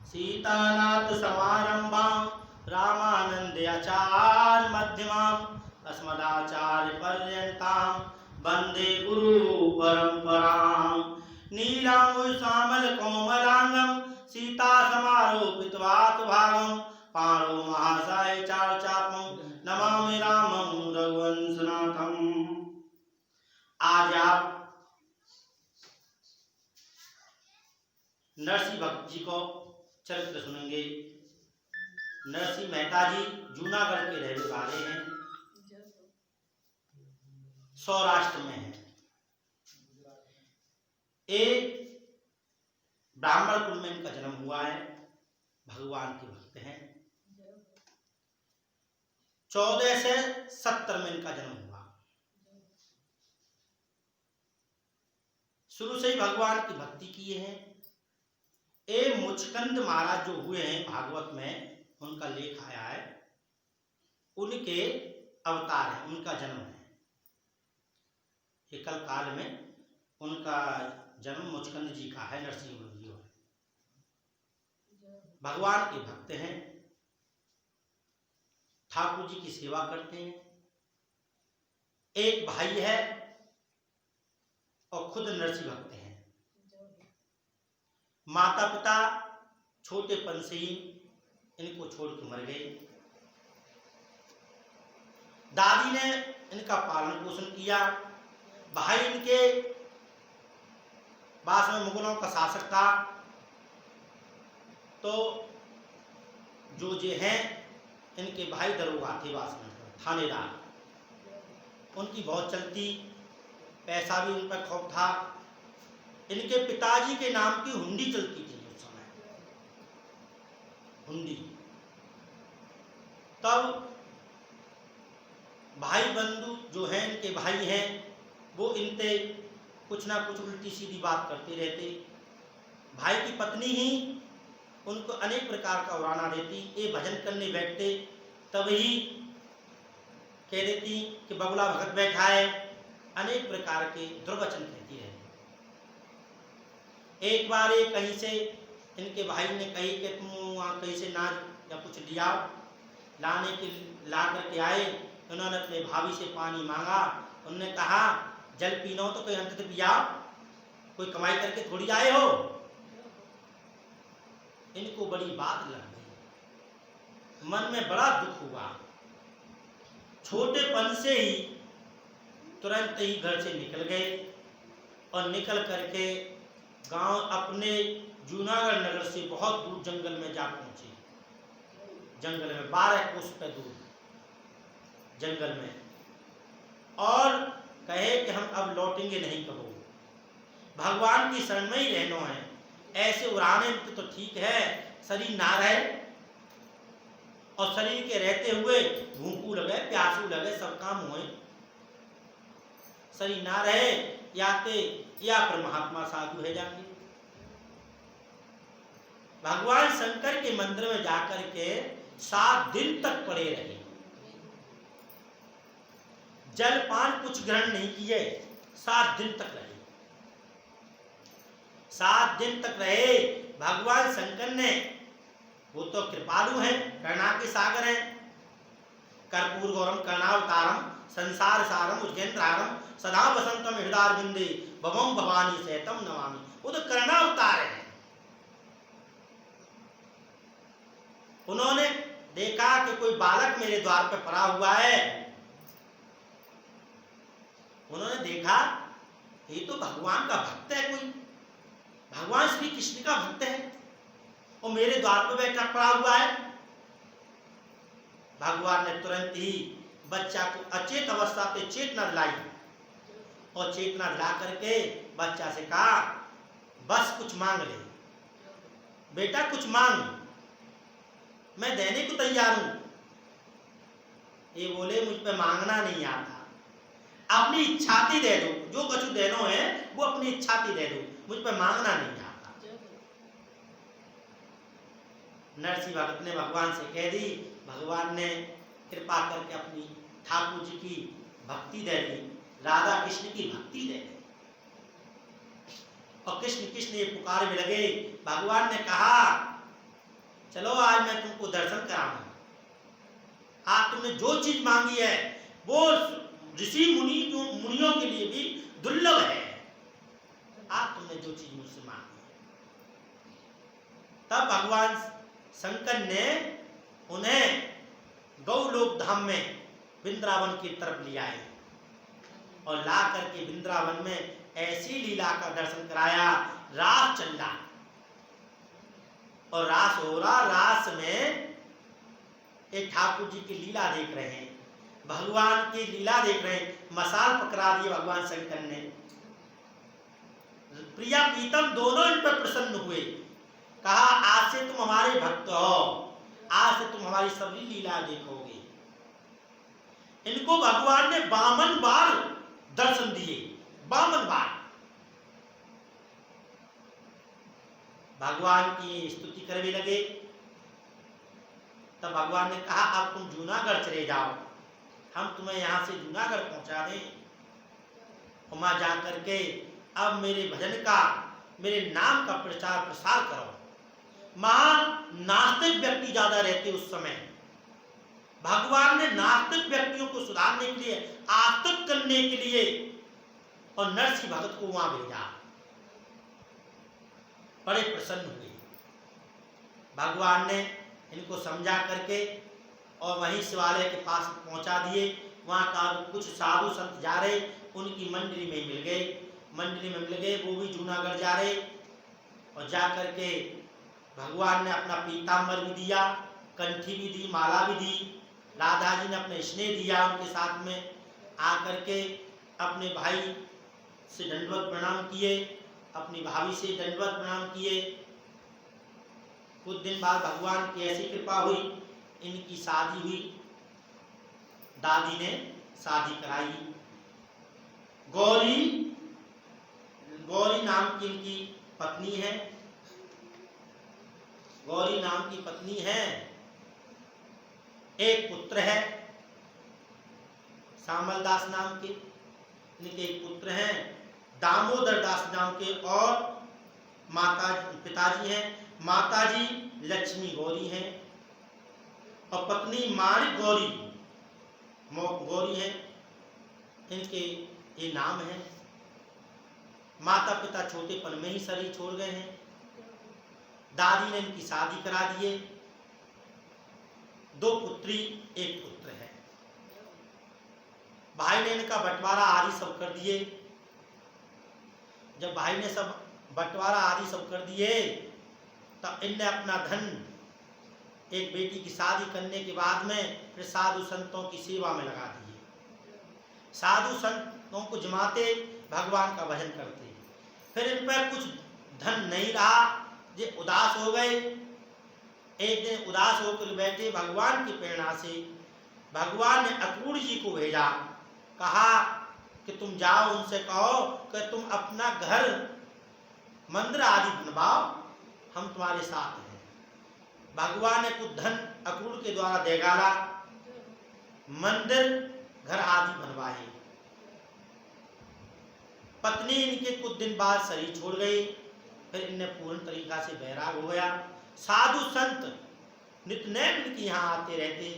सीतानाथ समारंभां रामानंदाचार्य मध्यमाम् अस्मदाचार्य पर्यन्तां वन्दे गुरु परंपरां। नीलांबु श्यामल कोमलांगं सीता समारोपितवात भागं पाणो महासाय चापं नमामि रामं रघुवंशनाथं। आज आप नरसिंह भक्त जी को चरित्र सुनेंगे। नरसिंह मेहता जी जूनागढ़ के रहने वाले हैं, सौराष्ट्र में है। एक ब्राह्मण कुल में इनका जन्म हुआ है, भगवान के भक्त हैं। 14 से 70 में इनका जन्म हुआ। शुरू से ही भगवान की भक्ति किए हैं। ए मुचकंद महाराज जो हुए हैं भागवत में, उनका लेख आया है, उनके अवतार है, उनका जन्म है। एकल काल में उनका जन्म मुचकंद जी का है, नरसिंह जी है। भगवान के भक्त हैं, ठाकुर जी की सेवा करते हैं। एक भाई है और खुद नरसिंह भक्त हैं। माता पिता छोटेपन से ही इनको छोड़ के मर गए। दादी ने इनका पालन पोषण किया। भाई इनके पास में मुगलों का शासक था, तो जो हैं इनके भाई दरोगा थे, थानेदार, उनकी बहुत चलती, पैसा भी उन पर खूब था। इनके पिताजी के नाम की हुंडी चलती थी उस समय, हुंडी। तब भाई बंधु जो हैं, इनके भाई हैं, वो इनसे कुछ ना कुछ उल्टी सीधी बात करते रहते। भाई की पत्नी ही उनको अनेक प्रकार का उड़ाना देती। ये भजन करने बैठते तभी कह देती कि बगुला भगत बैठा है, अनेक प्रकार के दुर्वचन कहती रहती। एक बार ये कहीं से इनके भाई ने कही कि तुम वहाँ कहीं से नाच या कुछ लिया, लाने के ला करके आए। उन्होंने अपने भाभी से पानी मांगा। उन्होंने कहा जल पीना हो तो कोई अंत पिया, कोई कमाई करके थोड़ी आए हो। इनको बड़ी बात लग गई, मन में बड़ा दुख हुआ। छोटेपन से ही तुरंत ही घर से निकल गए और निकल करके गांव अपने जूनागढ़ नगर से बहुत दूर जंगल में जा पहुंचे। जंगल में 12 कोस पे दूर जंगल में, और कहे कि हम अब लौटेंगे नहीं, कहो भगवान की शरण में ही रहना है। ऐसे उड़ाने में तो ठीक है, शरीर ना रहे, और शरीर के रहते हुए भूखू लगे, प्यासू लगे, सब काम हुए, शरीर ना रहे या फिर महात्मा साधु है जाके। भगवान शंकर के मंदिर में जाकर के 7 दिन तक पड़े रहे। जलपान कुछ ग्रहण नहीं किए, 7 दिन तक रहे। 7 दिन तक रहे। भगवान शंकर ने, वो तो कृपालु हैं, करुणा के सागर हैं। कर्पूर गौरम करुणावतारम संसार सारम उज्जैनहारम सदा वसंतम हृदयारविंदे भवम भवानी सहितम नमामि। वो तो करुणा अवतार है। उन्होंने देखा कि कोई बालक मेरे द्वार पर पड़ा हुआ है। उन्होंने देखा ये तो भगवान का भक्त है, कोई भगवान श्री कृष्ण का भक्त है और मेरे द्वार पर बैठा पड़ा हुआ है। भगवान ने तुरंत ही बच्चा को अचेत अवस्था पे चेतना दिलाई और चेतना दिला करके बच्चा से कहा बस कुछ मांग ले बेटा, कुछ मांग, मैं देने को तैयार हूं। ये बोले मुझ पे मांगना नहीं आता, अपनी इच्छाती दे दो, जो कुछ देनो है वो अपनी इच्छाती दे दो, मुझ पे मांगना नहीं आता। नरसिंह भगत ने भगवान से कह दी। भगवान ने कृपा करके अपनी ठाकुर जी की भक्ति दे दी, राधा कृष्ण की भक्ति दे दी, और कृष्ण कृष्ण ये पुकार में लगे। भगवान ने कहा मैं तुमको दर्शन कराऊंगा। आज तुमने जो चीज मांगी है वो ऋषि मुनियों के लिए भी दुर्लभ है। आज तुमने जो चीज मुझसे मांगी है। तब भगवान शंकर ने उन्हें गौलोक धाम में वृंदावन की तरफ ले आए और ला करके वृंदावन में ऐसी लीला का दर्शन कराया। रास चल रहा और रास हो रहा, रास में एक ठाकुर जी की लीला देख रहे हैं, भगवान की लीला देख रहे हैं। मसाल पकड़ा दिए भगवान शंकर ने। प्रिया प्रीतम दोनों इन पर प्रसन्न हुए। कहा आज से तुम हमारे भक्त हो, आज से तुम हमारी सभी लीला देखोगे। इनको भगवान ने 52 बार दर्शन दिए, 52 बार। भगवान की स्तुति करने लगे। तब भगवान ने कहा अब तुम जूनागढ़ चले जाओ, हम तुम्हें यहां से जूनागढ़ पहुंचा दें। वहां जा करके अब मेरे भजन का, मेरे नाम का प्रचार प्रसार करो। वहां नास्तिक व्यक्ति ज्यादा रहते उस समय। भगवान ने नास्तिक व्यक्तियों को सुधारने के लिए, आस्तिक करने के लिए और नरसिंह भगत को वहां भेजा। बड़े प्रसन्न हुए। भगवान ने इनको समझा करके और वहीं शिवालय के पास पहुंचा दिए। वहां का कुछ साधु संत जा रहे, उनकी मंडली में मिल गए। मंडली में मिल गए, वो भी जूनागढ़ जा रहे और जा करके भगवान ने अपना पीताम्बर भी दिया, कंठी भी दी, माला भी दी। राधा जी ने अपने स्नेह दिया उनके साथ में। आकर के अपने भाई से दंडवत प्रणाम किए, अपनी भाभी से दंडवत प्रणाम किए। कुछ दिन बाद भगवान की ऐसी कृपा हुई, इनकी शादी हुई। दादी ने शादी कराई। गौरी नाम की इनकी पत्नी है। गौरी नाम की पत्नी है। एक पुत्र है श्यामल दास नाम के, इनके एक पुत्र हैं दामोदर दास नाम के, और पिताजी हैं माताजी लक्ष्मी गौरी हैं और पत्नी माणिक गौरी हैं। इनके ये नाम है। माता पिता छोटेपन में ही शरीर छोड़ गए हैं। दादी ने इनकी शादी करा दिए। 2 पुत्री 1 पुत्र है। भाई ने इनका बंटवारा आदि सब कर दिए। जब भाई ने सब बंटवारा आदि सब कर दिए तब इनने अपना धन एक बेटी की शादी करने के बाद में फिर साधु संतों की सेवा में लगा दिए। साधु संतों को जमाते, भगवान का भजन करते। फिर इन पर कुछ धन नहीं रहा, ये उदास हो गए। एक दिन उदास होकर बैठे, भगवान की प्रेरणा से भगवान ने अक्रूर जी को भेजा। कहा कि तुम जाओ, उनसे कहो कि तुम अपना घर मंदिर आदि बनवाओ, हम तुम्हारे साथ हैं। भगवान ने कुछ धन अक्रूर के द्वारा दे डाला, मंदिर घर आदि बनवाए। पत्नी इनके कुछ दिन बाद शरीर छोड़ गई। फिर इन्हें पूर्ण तरीका से बैराग हो गया। साधु संत नित्य नैन इनके यहाँ आते रहते।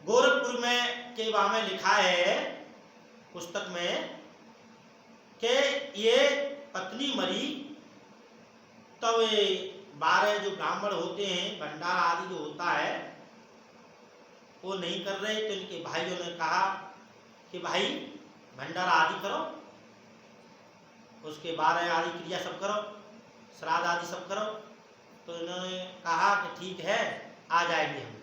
गोरखपुर में के बारे में लिखा है पुस्तक में कि ये पत्नी मरी तब 12 जो ब्राह्मण होते हैं, भंडारा आदि जो होता है वो नहीं कर रहे, तो इनके भाइयों ने कहा कि भाई भंडारा आदि करो, उसके 12 आदि क्रिया सब करो, श्राद्ध आदि सब करो। तो इन्होंने कहा कि ठीक है, आ जाएंगे हम।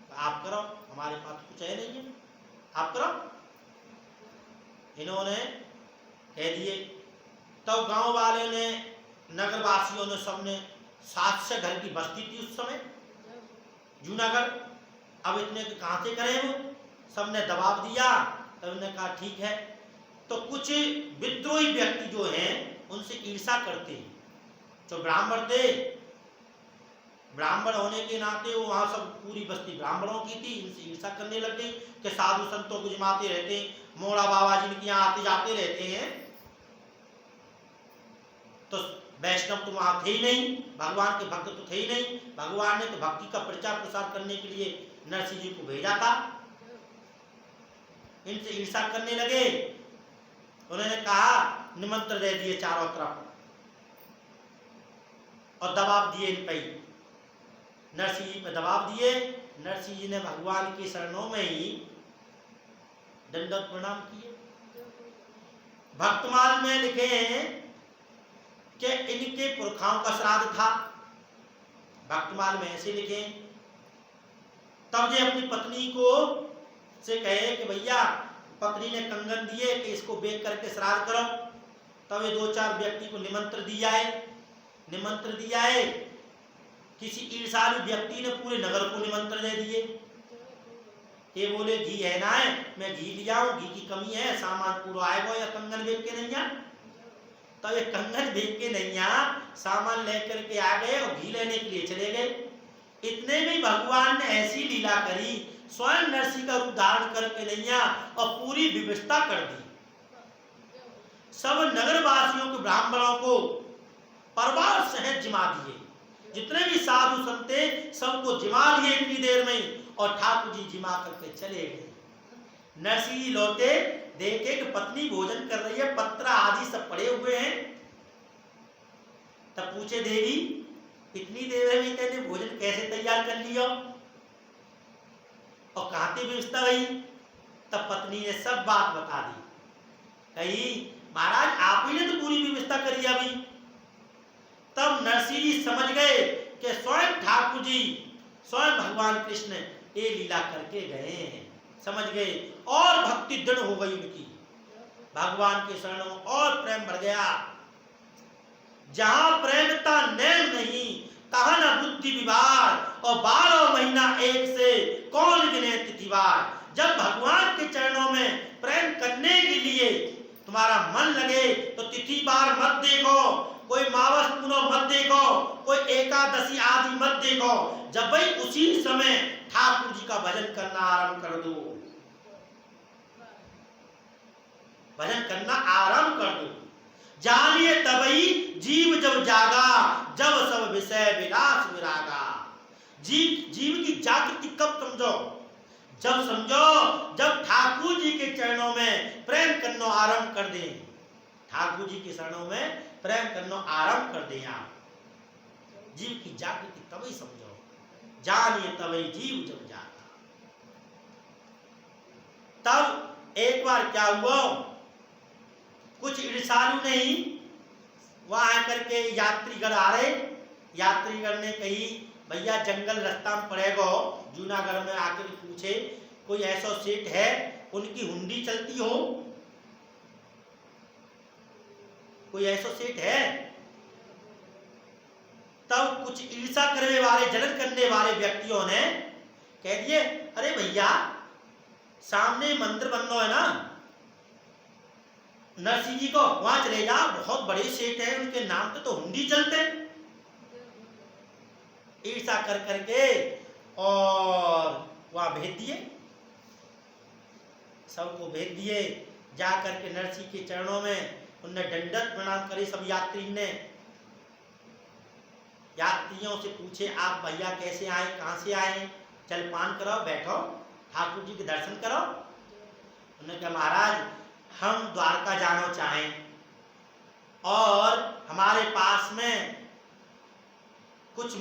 तो आप करो, हमारे पास कुछ है नहीं है, आप करो। इन्होंने कह दिए। तब गांव वाले ने, नगर वासियों ने, सबने 700 घर की बस्ती थी उस समय जूनागढ़। अब इतने कहाँ से करें वो, सबने दबाव दिया। तब उन्होंने कहा ठीक है। तो कुछ विद्रोही व्यक्ति जो हैं उनसे ईर्षा करते, जो ब्राह्मण थे, ब्राह्मण होने के नाते वो वहां सब पूरी बस्ती ब्राह्मणों की थी, इनसे ईर्षा करने लग गई कि साधु संतों को जमाते रहते, मोड़ा बाबा जी के यहाँ आते जाते रहते हैं। तो वैष्णव तो वहां थे ही नहीं, भगवान के भक्त तो थे ही नहीं। भगवान ने तो भक्ति का प्रचार प्रसार करने के लिए नरसिंह जी को भेजा था। इनसे ईर्षा करने लगे। उन्होंने कहा, निमंत्रण दे दिए चारों तरफ और दबाव दिए इन पे, नरसिंह जी पे दबाव दिए। नरसिंह जी ने भगवान की शरणों में ही दंडवत प्रणाम किए। भक्तमाल में लिखे हैं कि इनके पुरखाओं का श्राद्ध था। भक्तमाल में ऐसे लिखे। तब ये अपनी पत्नी को से कहे कि भैया, पत्नी ने कंगन दिए कि इसको बेच करके श्राद्ध करो। तब ये 2-4 व्यक्ति को निमंत्रण दिया है। किसी ईर्षालु व्यक्ति ने पूरे नगर को निमंत्रण दे दिए। ये बोले घी है ना है, मैं घी लिया हूं, घी की कमी है, सामान पूरा आएगा या कंगन बेच के नहीं आ। तब ये कंगन बेच के नहीं आ, सामान लेकर के आ गए और घी लेने के लिए चले गए। इतने में भगवान ने ऐसी लीला करी, स्वयं नरसिंह का रूप धारण करके नहीं आ और पूरी व्यवस्था कर दी। सब नगरवासियों के ब्राह्मणों को परिवार सहित जिमा दिए। जितने भी साधु संत थे सबको जिमा दिए इतनी देर में, और ठाकुर जी जिमा करके चले गए। नरसिंह जी लौटे, देखे कि पत्नी भोजन कर रही है, पत्र आदि सब पड़े हुए हैं। तब पूछे, देवी इतनी देर में तेने भोजन कैसे तैयार कर लिया और कहां से व्यवस्था हुई? तब पत्नी ने सब बात बता दी। कही, महाराज आप ही ने तो पूरी व्यवस्था करी अभी। तब नरसिंह जी समझ गए कि स्वयं ठाकुर जी, स्वयं भगवान कृष्ण ये लीला करके गए हैं। समझ गए और भक्ति दृढ़ हो गई उनकी, भगवान के शरणों और प्रेम बढ़ गया। जहां प्रेमता नैन नहीं तहां न बुद्धि विवार, और 12 महीना एक से कौन गिने तिथिवार। जब भगवान के चरणों में प्रेम करने के लिए तुम्हारा मन लगे तो तिथि बार मत देखो, कोई मावस पुनः मत देखो, कोई एकादशी आदि मत देखो। जब भाई उसी समय ठाकुर जी का भजन करना आरंभ कर दो, भजन करना आरंभ कर दो। जानिए तबई जीव जब जागा, जब सब विषय विलास विरागा। जीव की जागृति कब समझो? जब समझो जब ठाकुर जी के चरणों में प्रेम करना आरंभ कर दे। ठाकुर जी के चरणों में प्रेम करना आरंभ कर दे। आप जीव की जागृति तभी समझो, जानिए तभी जीव जब जागा। तब एक बार क्या हुआ, कुछ ईर्षालु नहीं वहां आकर के यात्रीगण आ रहे। यात्रीगण ने कही, भैया जंगल रास्ता में पड़ेगा। जूनागढ़ में आकर पूछे, कोई ऐसा सेठ है उनकी हुंडी चलती हो? कोई ऐसा सेठ है? तब कुछ ईर्षा करने वाले, जलन करने वाले व्यक्तियों ने कह दिए, अरे भैया सामने मंदिर बन रहा है ना नरसिंह जी को, वहां चले जा, बहुत बड़े सेठ हैं, उनके नाम पे तो हुंडी चलते। ईर्षा कर करके और वहां भेज दिए, सबको भेज दिए। जा करके नरसिंह के चरणों में उनने दंडवत प्रणाम करे। सब यात्री ने यात्रियों से पूछे, आप भैया कैसे आए, कहां से आए? जलपान करो, बैठो, ठाकुर जी के दर्शन करो। उन्होंने कहा, महाराज हम द्वारका जाना चाहें और हमारे पास में कुछ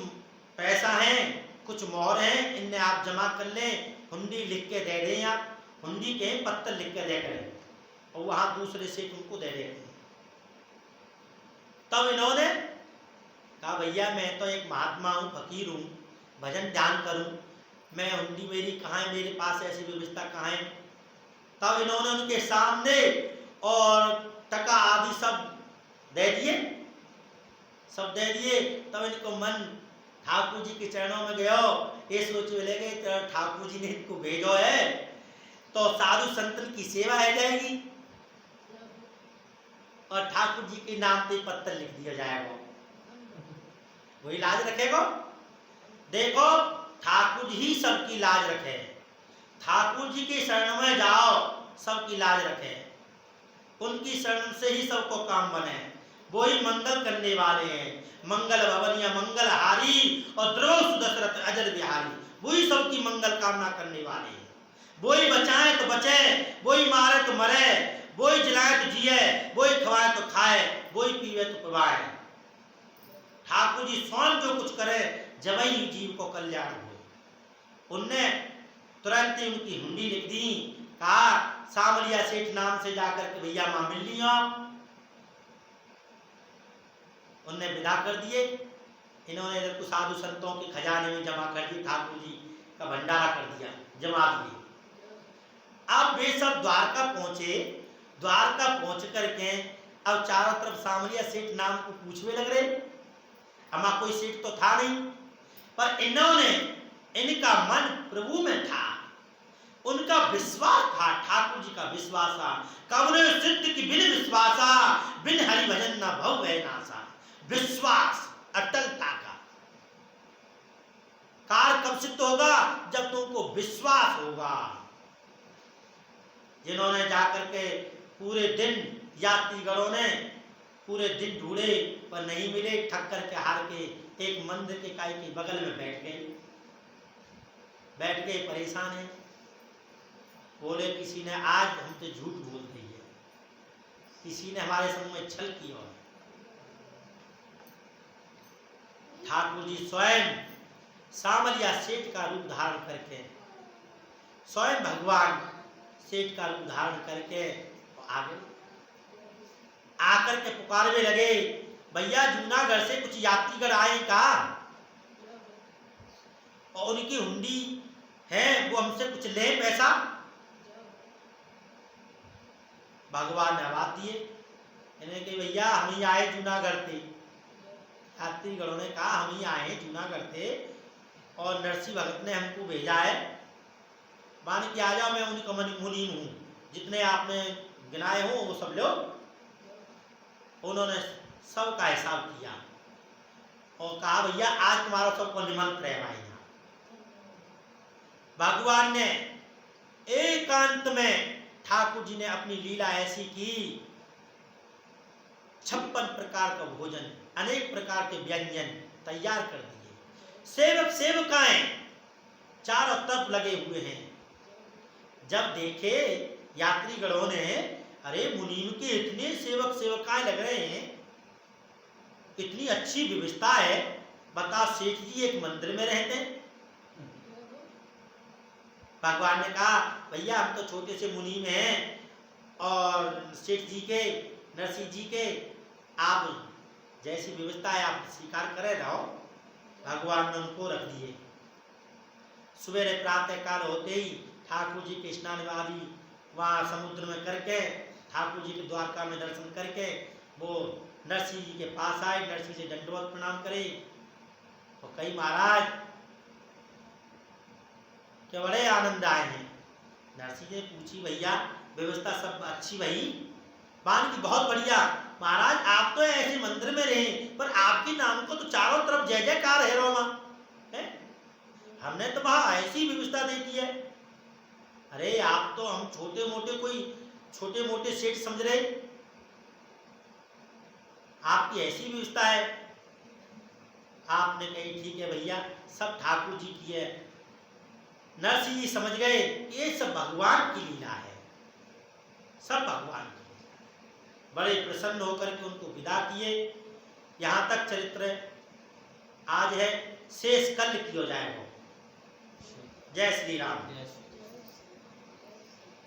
पैसा है, कुछ मोहर हैं, इन्हें आप जमा कर लें, हुंडी लिख के दे दें। आप हुंडी के पत्थर लिख के दे करें और वहां दूसरे से तुमको दे दें। तब इन्होंने कहा, भैया मैं तो एक महात्मा हूँ, फकीर हूँ, भजन ध्यान करूँ, मैं हुंडी मेरी कहाँ है, मेरे पास ऐसी व्यवस्था कहाँ है? तब इन्होंने उनके सामने और टका आदि सब दे दिए, सब दे दिए। तब इनको मन ठाकुर जी के चरणों में गयो। ये सोचे लगे ठाकुर जी ने इनको भेजो है तो साधु संतन की सेवा है जाएगी और ठाकुर जी के नाम पे पत्थर लिख दिया जाएगा, वही लाज रखेगा। देखो ठाकुर ही सबकी लाज रखे, ठाकुर जी के शरण में जाओ सबकी लाज रखे, उनकी शरण से ही सबको काम बने। वो ही मंगल करने वाले हैं। मंगल भवन या मंगल हारी और द्रव सुदशरथ अजर बिहारी, वही सबकी मंगल कामना करने वाले हैं। वही बचाए तो बचे, वही मारे तो मरे, वही जिलाए तो जिए, वही खवाए तो खाए, वही पीवे तो पिवाए। ठाकुर जी स्वयं जो कुछ करे जब ही जीव को कल्याण हुए। उनने तुरंत ही उनकी हुंडी लिख दी, कहा सामलिया सेठ नाम से जाकर के भैया मां मिल ली आप। उनने विदा कर दिए। इन्होंने इधर कुछ साधु संतों के खजाने में जमा कर दिए, ठाकुर जी का भंडारा कर दिया, जमा दिए। अब वे सब द्वारका पहुंचे। द्वारका पहुंच करके अब चारों तरफ सामलिया सेठ नाम को पूछने लग रहे। हमारा कोई सेठ तो था नहीं, पर इन्होंने, इनका मन प्रभु में था, उनका विश्वास था, ठाकुर जी का विश्वास था। कवने सिद्ध की बिन विश्वासा, बिन हरि भजन न भव भय नासा। विश्वास, अटलता का कार्य कब सिद्ध होगा? जब तुमको विश्वास होगा। जिन्होंने जाकर के पूरे दिन, यात्रीगणों ने पूरे दिन ढूंढे पर नहीं मिले, ठग करके हार के एक मंदिर के काई के बगल में बैठ गए परेशान है। बोले किसी ने आज हमसे झूठ बोल दी है, किसी ने हमारे संग में छल किया। ठाकुर जी स्वयं सामलिया सेठ का रूप धारण करके, स्वयं भगवान सेठ का रूप धारण करके आगे आकर के पुकारने लगे, भैया जूनागढ़ से कुछ यात्रीगण आए का, और उनकी हुंडी है, वो हमसे कुछ ले पैसा। भगवान ने आवाज दिए, इन्हें कही भैया हम ही आए जूनागढ़ से। यात्रीगणों ने कहा हम ही आए जूनागढ़ से और नरसिंह भगत ने हमको भेजा है, मान के आ जाओ, मैं उनका मुनीम हूँ, जितने आपने गिनाए हो वो सब लो। उन्होंने सबका हिसाब किया और कहा भैया आज तुम्हारा सबको निमंत्रण है भाई। भगवान ने एकांत में, ठाकुर जी ने अपनी लीला ऐसी की, 56 प्रकार का भोजन, अनेक प्रकार के व्यंजन तैयार कर दिए। सेवक सेवकाएं चारों तरफ लगे हुए हैं। जब देखे यात्रीगणों ने, अरे मुनीम के इतने सेवक सेवकाएं लग रहे हैं, इतनी अच्छी व्यवस्था है, बता सेठ जी एक मंदिर में रहते हैं। भगवान ने कहा भैया हम तो छोटे से मुनीम हैं और सेठ जी के, नरसिंह जी के, आप जैसी व्यवस्था है आप स्वीकार करे रहो। भगवान ने उनको रख दिए। सवेरे प्रातः काल होते ही ठाकुर जी के स्नान आदि वहाँ समुद्र में करके, ठाकुर जी के द्वारका में दर्शन करके वो नरसिंह जी के पास आए, नरसिंह से दंडवत प्रणाम करे। तो कई महाराज क्या बड़े आनंद आए हैं। नरसिंह जी पूछी भैया व्यवस्था सब अच्छी भाई? बान की बहुत बढ़िया महाराज, आप तो ऐसे मंदिर में रहे पर आपके नाम को तो चारों तरफ जय जयकार है रोमा है? हमने तो वहां ऐसी व्यवस्था दे दी है। अरे आप तो हम छोटे मोटे सेठ समझ रहे, आपकी ऐसी व्यवस्था है। आपने कही ठीक है भैया, सब ठाकुर जी की है। नरसिंह जी समझ गए ये सब भगवान की लीला है, सब भगवान की। बड़े प्रसन्न होकर के उनको विदा किए। यहाँ तक चरित्र आज है, शेष कल की हो जाए वो। जय श्री राम।